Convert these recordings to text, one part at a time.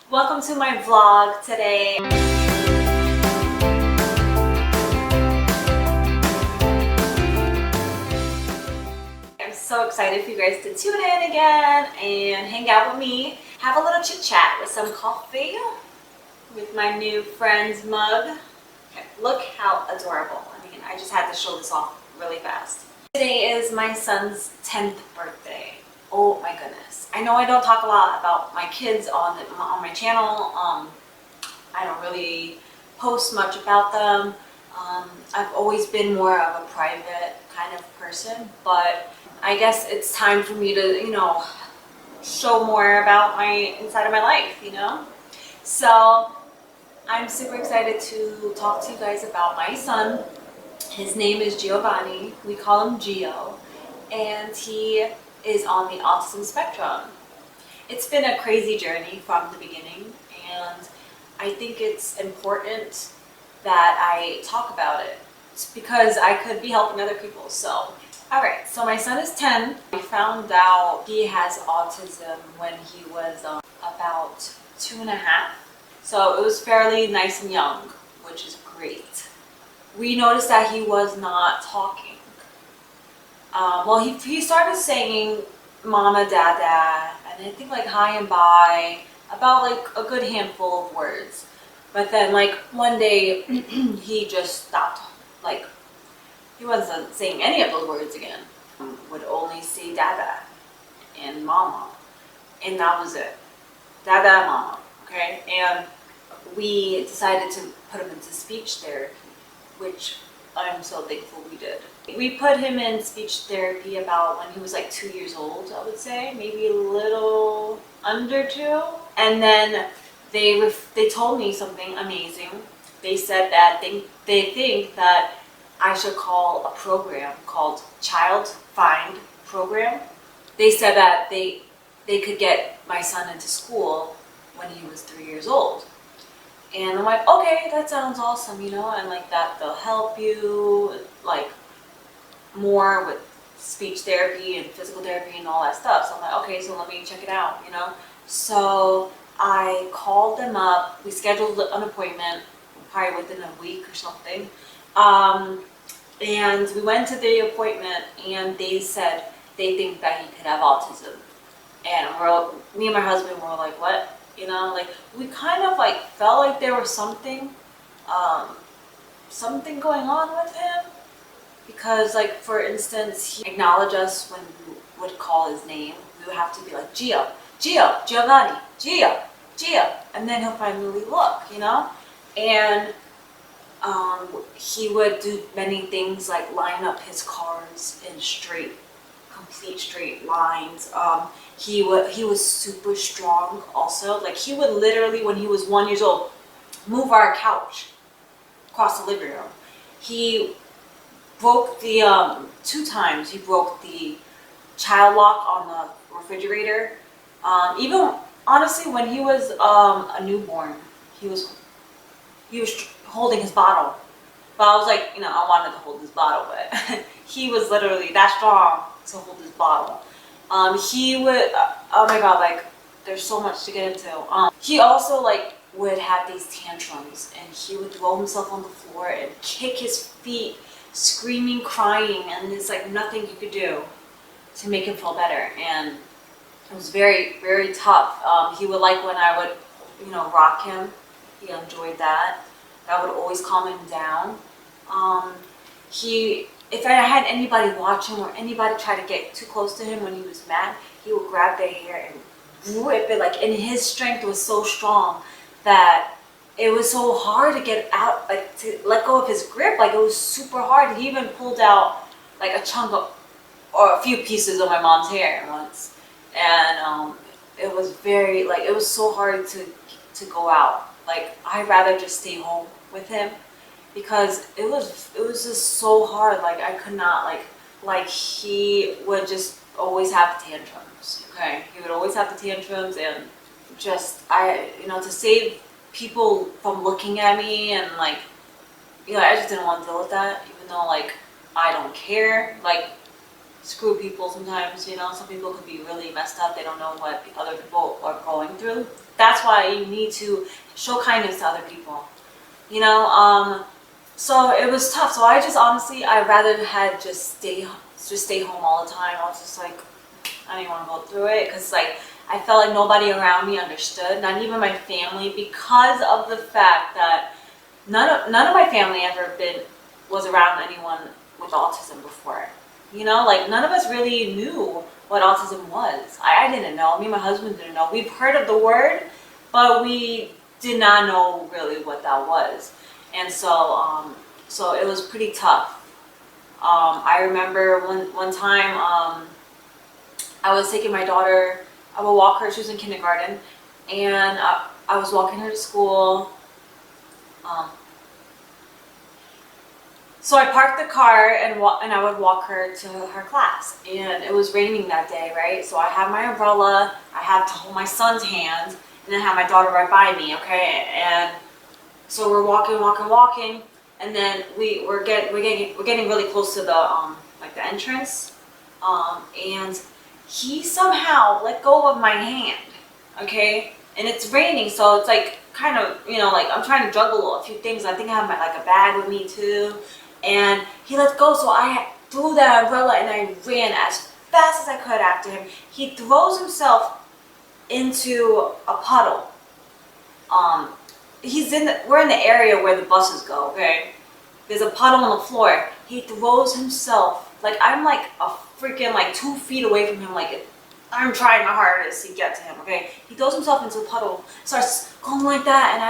Welcome to my vlog today. I'm so excited for you guys to tune in again and hang out with me. Have a little chit chat with some coffee with my new friend's mug. Okay, look how adorable. I mean, I just had to show this off really fast. Today is my son's 10th birthday. Oh my goodness. I know I don't talk a lot about my kids on my channel. I don't really post much about them. I've always been more of a private kind of person, but I guess it's time for me to, show more about inside of my life, So I'm super excited to talk to you guys about my son. His name is Giovanni. We call him Gio, and he is on the Autism Spectrum. It's been a crazy journey from the beginning, and I think it's important that I talk about it. It's because I could be helping other people. So, alright, so my son is 10. I found out he has autism when he was about 2.5. So it was fairly nice and young, which is great. We noticed that he was not talking. Well, he started saying mama, dada, and I think like hi and bye, about like a good handful of words. But then like one day he just stopped. Like he wasn't saying any of those words again. Would only say dada and mama, and that was it. Dada, mama. Okay, and we decided to put him into speech therapy, which I'm so thankful we did. We put him in speech therapy about when he was like 2 years old, I would say, maybe a little under 2. And then they told me something amazing. They said that they think that I should call a program called Child Find Program. They said that they could get my son into school when he was 3 years old. And I'm like, okay, that sounds awesome, and like that they'll help you like more with speech therapy and physical therapy and all that stuff. So I'm like, okay, so let me check it out, So I called them up. We scheduled an appointment probably within a week or something. And we went to the appointment, and they said they think that he could have autism. And me and my husband were like, what? Like we kind of like felt like there was something going on with him, because like for instance, he acknowledged us when we would call his name. We would have to be like Gio, Gio, Giovanni, Gio, Gio, and then he'll finally look, and he would do many things like line up his cars in complete straight lines. He was super strong also. Like he would literally, when he was 1 year old, move our couch across the living room. He broke the 2 times he broke the child lock on the refrigerator. Even honestly, when he was a newborn, he was holding his bottle. But I was like, I wanted to hold his bottle, but he was literally that strong to hold his bottle. He would, oh my god, like there's so much to get into. He also like would have these tantrums, and he would throw himself on the floor and kick his feet, screaming, crying, and there's like nothing you could do to make him feel better. And it was very, very tough. He would like when I would, rock him. He enjoyed that. That would always calm him down. If I had anybody watch him or anybody try to get too close to him when he was mad, he would grab their hair and whip it. Like, and his strength was so strong that it was so hard to get out, like to let go of his grip. Like it was super hard. He even pulled out like a chunk of, or a few pieces of my mom's hair once, and it was very like it was so hard to go out. Like I'd rather just stay home with him, because it was just so hard. Like I could not like he would just always have tantrums. Okay, he would always have the tantrums, and just to save people from looking at me and like I just didn't want to deal with that, even though like I don't care. Like screw people sometimes, you know. Some people could be really messed up. They don't know what other people are going through. That's why you need to show kindness to other people, you know. So it was tough. So I just honestly, I rather had just stay home all the time. I was just like, I didn't want to go through it because like I felt like nobody around me understood, not even my family, because of the fact that none of my family was around anyone with autism before. You know, like none of us really knew what autism was. I didn't know. Me and my husband didn't know. We've heard of the word, but we did not know really what that was. And so, so it was pretty tough. I remember one time, I was taking my daughter. I would walk her. She was in kindergarten, and I was walking her to school. So I parked the car and I would walk her to her class. And it was raining that day, right? So I have my umbrella, I have to hold my son's hand, and then I have my daughter right by me, okay? And so we're walking, and then we're getting really close to the like the entrance, and he somehow let go of my hand, okay? And it's raining, so it's like kind of, you know, like I'm trying to juggle a few things. I think I have like a bag with me too. And he let go, so I threw that umbrella and I ran as fast as I could after him. He throws himself into a puddle. We're in the area where the buses go, okay? There's a puddle on the floor. He throws himself, like I'm like a freaking like 2 feet away from him, like I'm trying my hardest to get to him, okay? He throws himself into the puddle, starts going like that, and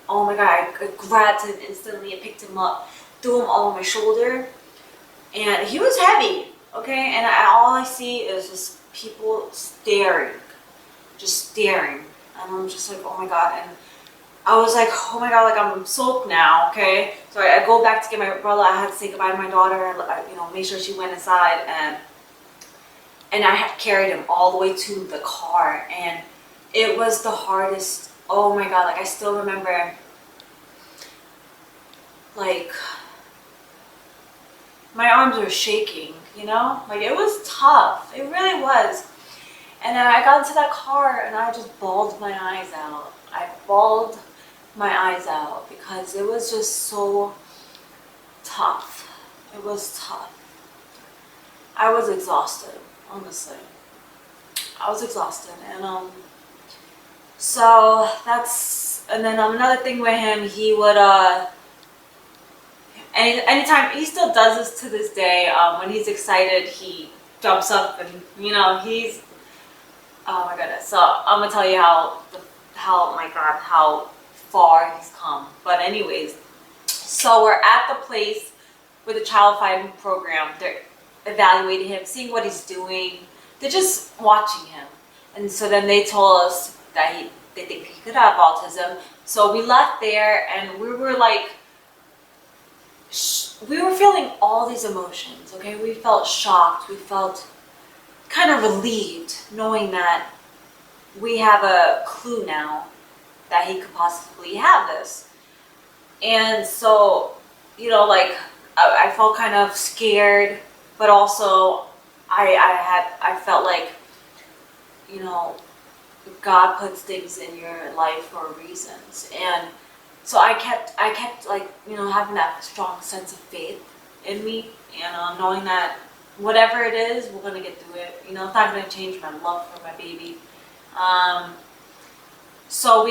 oh my God, I grabbed him instantly and picked him up. Threw him all on my shoulder, and he was heavy, okay? And all I see is just people staring, and I'm just like, oh my God. And I was like, oh my God, like I'm soaked now, okay? So I go back to get my umbrella. I had to say goodbye to my daughter, you know, make sure she went inside, and I had carried him all the way to the car, and it was the hardest. Oh my God, like I still remember, like, my arms were shaking, you know? Like, it was tough. It really was. And then I got into that car and I just bawled my eyes out. I bawled my eyes out because it was just so tough. It was tough. I was exhausted, honestly. I was exhausted. And so that's, and then another thing with him, he would, anytime, he still does this to this day. When he's excited, he jumps up and, you know, oh my goodness. So I'm gonna tell you how far he's come. But anyways, so we're at the place with the child fighting program. They're evaluating him, seeing what he's doing. They're just watching him. And so then they told us that they think he could have autism. So we left there and we were like, we were feeling all these emotions, okay? We felt shocked. We felt kind of relieved knowing that we have a clue now that he could possibly have this. And so, you know, like I felt kind of scared, but also I felt like, you know, God puts things in your life for reasons. And so I kept like, you know, having that strong sense of faith in me, and knowing that whatever it is, we're gonna get through it. You know, it's not gonna change my love for my baby. So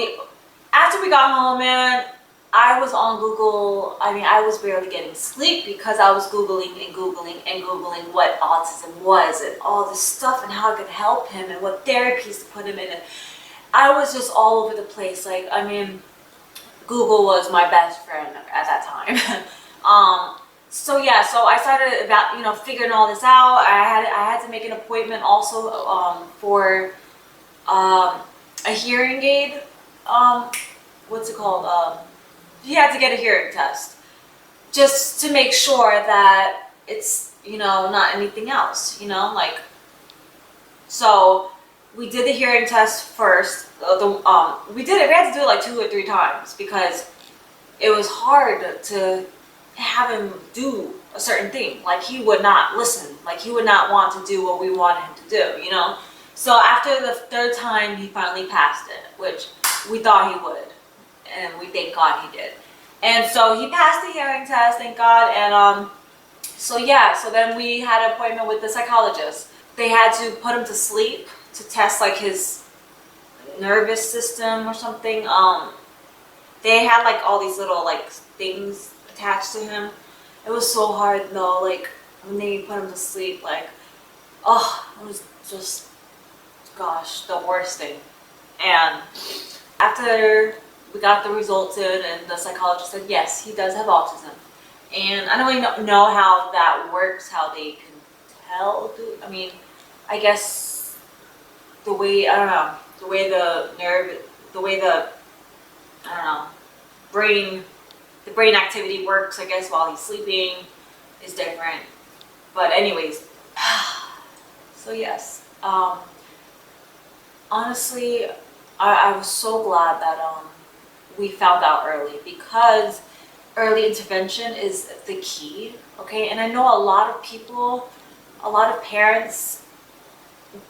after we got home, man, I was on Google. I mean, I was barely getting sleep because I was Googling what autism was and all this stuff and how it could help him and what therapies to put him in. And I was just all over the place. Like, I mean, Google was my best friend at that time. So yeah, so I started about, you know, figuring all this out. I had to make an appointment also for a hearing aid. What's it called? You had to get a hearing test just to make sure that it's, you know, not anything else, you know, like. So we did the hearing test first. We had to do it like 2 or 3 times because it was hard to have him do a certain thing. Like he would not listen. Like he would not want to do what we wanted him to do, you know? So after the third time, he finally passed it, which we thought he would. And we thank God he did. And so he passed the hearing test, thank God. And so yeah, so then we had an appointment with the psychologist. They had to put him to sleep to test like his nervous system or something. They had like all these little like things attached to him. It was so hard though, like when they put him to sleep, like, oh, it was just, gosh, the worst thing. And after we got the results in, and the psychologist said, yes, he does have autism. And I don't really know how that works, how they can tell. I mean, I guess the way, I don't know, the way the nerve, the way the, I don't know, the brain activity works, I guess, while he's sleeping is different. But anyways, so yes, honestly, I was so glad that we found out early, because early intervention is the key, okay? And I know a lot of people, a lot of parents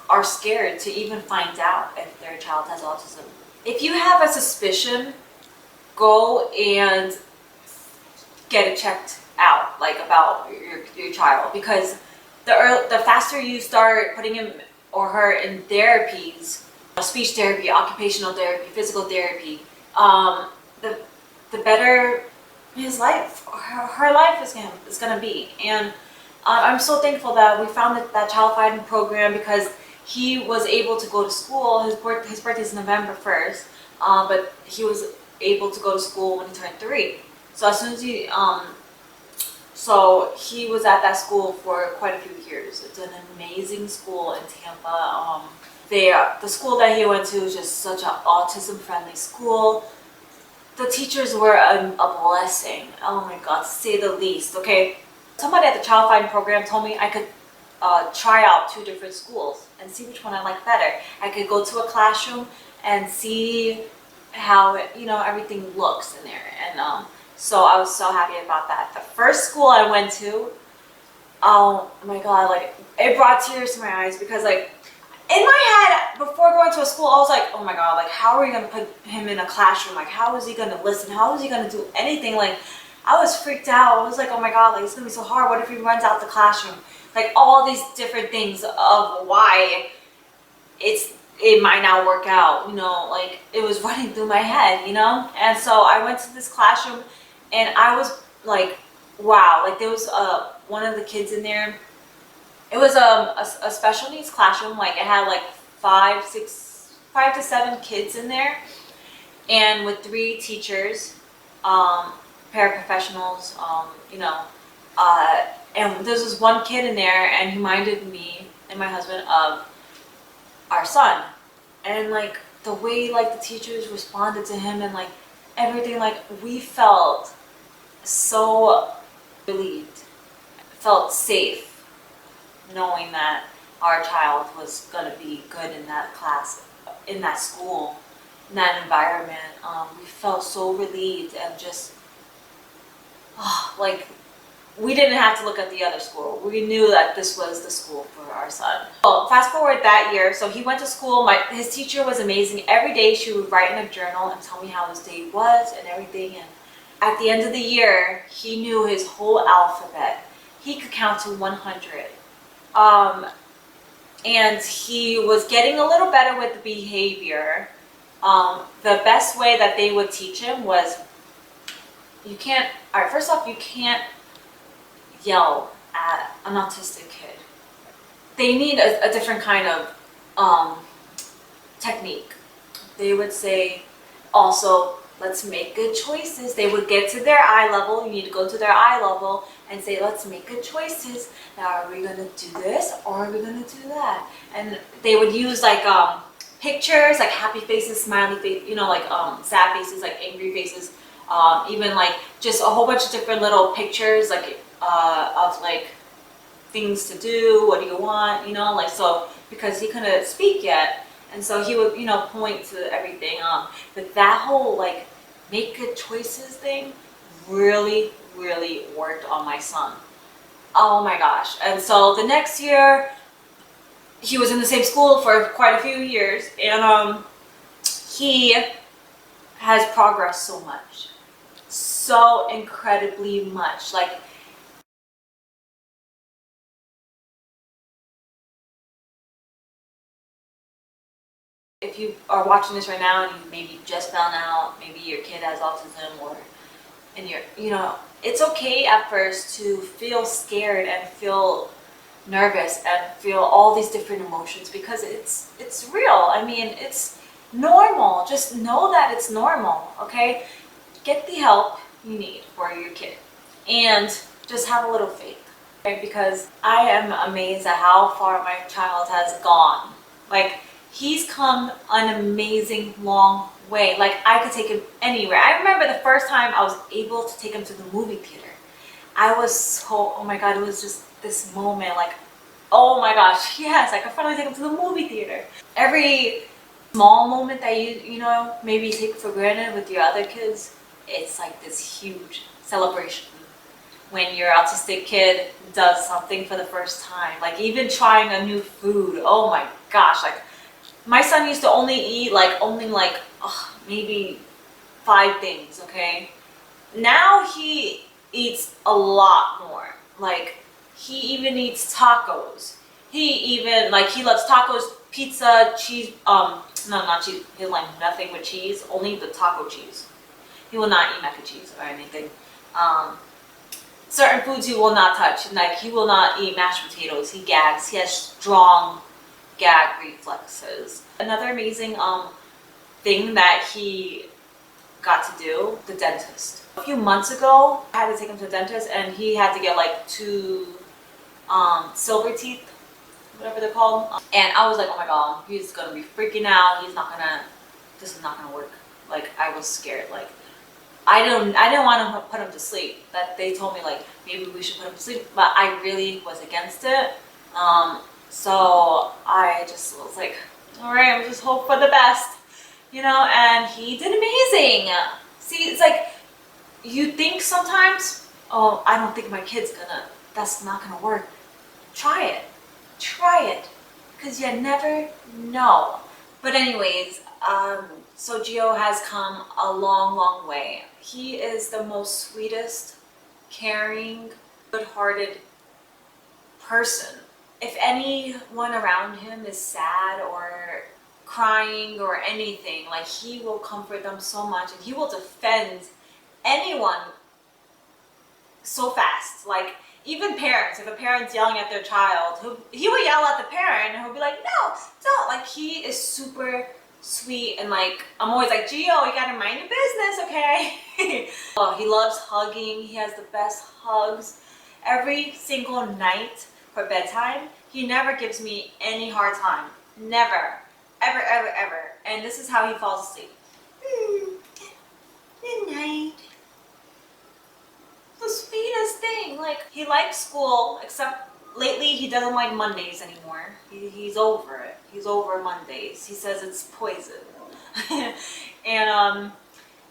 are scared to even find out if their child has autism. If you have a suspicion, go and get it checked out, like about your child, because the faster you start putting him or her in therapies, speech therapy, occupational therapy, physical therapy, the better his life, her life is gonna be. And I'm so thankful that we found that child fighting program, because he was able to go to school. His birthday is November 1st, but he was able to go to school when he turned 3. So as soon as so he was at that school for quite a few years. It's an amazing school in Tampa. The school that he went to was just such an autism-friendly school. The teachers were a blessing. Oh my God, to say the least. Okay, somebody at the child fighting program told me I could try out 2 different schools and see which one I like better. I could go to a classroom and see how everything looks in there. And so I was so happy about that. The first school I went to, oh my God, like it brought tears to my eyes, because like in my head, before going to a school, I was like, oh my God, like how are we gonna put him in a classroom? Like how is he gonna listen? How is he gonna do anything? Like I was freaked out. I was like, oh my God, like it's gonna be so hard. What if he runs out the classroom? Like all these different things of why it might not work out, like it was running through my head, And so I went to this classroom, and I was like, wow, like there was one of the kids in there. It was a special needs classroom. Like it had like 5 to 7 kids in there, and with 3 teachers, paraprofessionals, and there was this one kid in there, and he reminded me and my husband of our son. And like the way like the teachers responded to him, and like everything, like we felt so relieved, felt safe, knowing that our child was gonna be good in that class, in that school, in that environment. We felt so relieved, and just like we didn't have to look at the other school. We knew that this was the school for our son. Well, fast forward that year, so he went to school. His teacher was amazing. Every day she would write in a journal and tell me how his day was and everything. And at the end of the year, he knew his whole alphabet. He could count to 100. And he was getting a little better with the behavior. The best way that they would teach him was, first off, you can't yell at an autistic kid. They need a different kind of technique. They would say, also, let's make good choices. They would get to their eye level. You need to go to their eye level and say, let's make good choices. Now, are we gonna do this or are we gonna do that? And they would use like pictures, like happy faces, smiley face, like sad faces, like angry faces, even like just a whole bunch of different little pictures, like of like things to do. What do you want? Like, so because he couldn't speak yet, and so he would point to everything. But that whole like make good choices thing really worked on my son. Oh my gosh. And so the next year, he was in the same school for quite a few years, and he has progressed so much. So incredibly much. Like, if you are watching this right now and you maybe just found out, maybe your kid has autism, or and it's okay at first to feel scared and feel nervous and feel all these different emotions, because it's real. I mean, it's normal. Just know that it's normal, okay? Get the help you need for your kid, and just have a little faith, okay? Because I am amazed at how far my child has gone. Like, he's come an amazing long way. Like, I could take him anywhere. I remember the first time I was able to take him to the movie theater. I was so, oh my God, it was just this moment, like, oh my gosh, yes, I could finally take him to the movie theater. Every small moment that maybe take for granted with your other kids, it's like this huge celebration when your autistic kid does something for the first time. Like, even trying a new food, oh my gosh, like, my son used to only eat maybe 5 things, okay? Now he eats a lot more. Like, he even eats tacos. He loves tacos, pizza, cheese, no, not cheese. He like nothing with cheese, only the taco cheese. He will not eat mac and cheese or anything. Certain foods he will not touch. Like, he will not eat mashed potatoes. He gags. He has strong gag reflexes. Another amazing thing that he got to do, the dentist. A few months ago, I had to take him to the dentist, and he had to get like 2 silver teeth, whatever they're called. And I was like, oh my God, he's gonna be freaking out. This is not gonna work. Like, I was scared. Like, I didn't want to put him to sleep. That they told me, like, maybe we should put him to sleep, but I really was against it. So I just was like, all right, I'm just hope for the best, and he did amazing. See, it's like, you think sometimes, oh, I don't think my kid's that's not gonna work. Try it, because you never know. But anyways, so Gio has come a long, long way. He is the most sweetest, caring, good-hearted person. If anyone around him is sad or crying or anything, like, he will comfort them so much, and he will defend anyone so fast. Like, even parents, if a parent's yelling at their child, he will yell at the parent, and he'll be like, no, don't. Like, he is super sweet, and like, I'm always like, Gio, you gotta mind your business, okay? Oh, he loves hugging. He has the best hugs. Every single night for bedtime, he never gives me any hard time. Never. Ever, ever, ever. And this is how he falls asleep. Good night. The sweetest thing. Like, he likes school, except lately he doesn't like Mondays anymore. He's over it. He's over Mondays. He says it's poison. And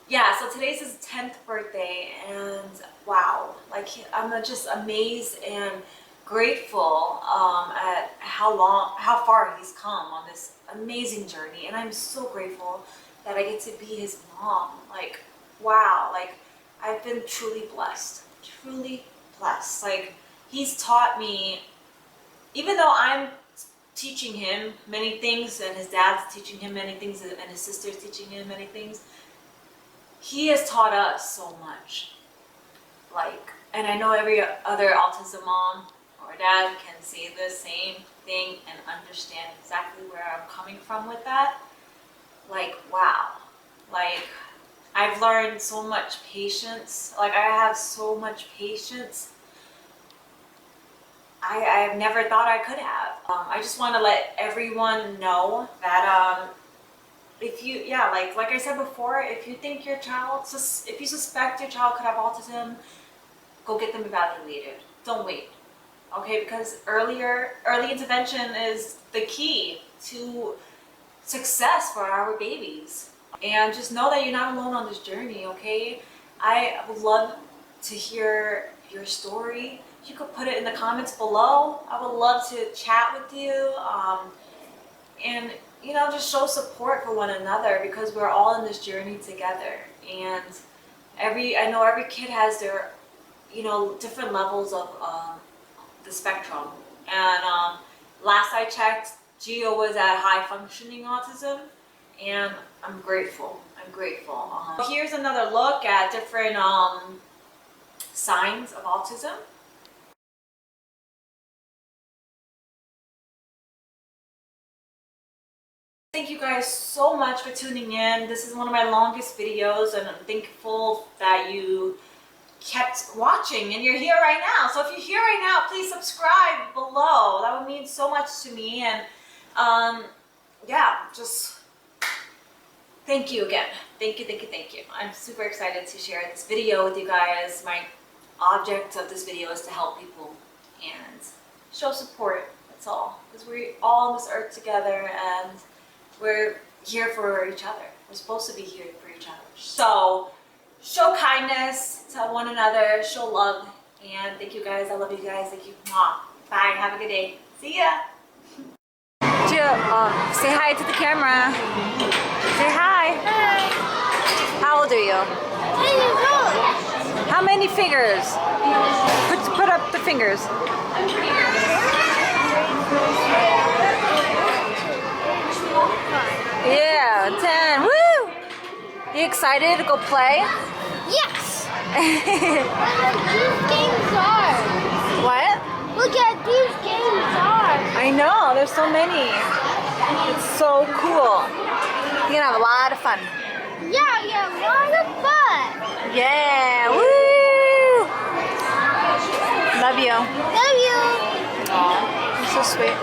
yeah, so today's his 10th birthday, and wow, like, I'm just amazed and grateful at how far he's come on this amazing journey. And I'm so grateful that I get to be his mom. Like, wow, like, I've been truly blessed. Like, he's taught me, even though I'm teaching him many things, and his dad's teaching him many things, and his sister's teaching him many things, he has taught us so much. Like, and I know every other autism mom or dad can say the same thing and understand exactly where I'm coming from with that. Like, wow. Like, I've learned so much patience. Like, I have so much patience I've never thought I could have. I just want to let everyone know that if you, like I said before, if you think your child, if you suspect your child could have autism, go get them evaluated. Don't wait, okay? Because early intervention is the key to success for our babies. And just know that you're not alone on this journey, okay? I would love to hear your story. you could put it in the comments below. I would love to chat with you, and you know, just show support for one another, because we're all in this journey together. And I know every kid has their, you know, different levels of the spectrum. And last I checked, Gio was at high functioning autism, and I'm grateful. I'm grateful. Here's another look at different signs of autism. Thank you guys so much for tuning in. This is one of my longest videos, and I'm thankful that you kept watching and you're here right now. So if you're here right now, please subscribe below. That would mean so much to me. And yeah, just thank you again. Thank you, thank you, thank you. I'm super excited to share this video with you guys. My object of this video is to help people and show support. That's all. Because we're all on this earth together, and we're here for each other. We're supposed to be here for each other. So show kindness to one another, show love, and thank you guys. I love you guys. Thank you. Mwah. Bye. Have a good day. See ya. Jill, say hi to the camera. Say hi. Hi. How old are you? 10 years old. How many fingers? Put up the fingers. Yeah, 10. Woo! You excited to go play? Yes. Look at these games are. What? Look at these games are. I know, there's so many. It's so cool. You're gonna have a lot of fun. Yeah, a lot of fun. Yeah, woo! Love you. Love you. Aw, you're so sweet.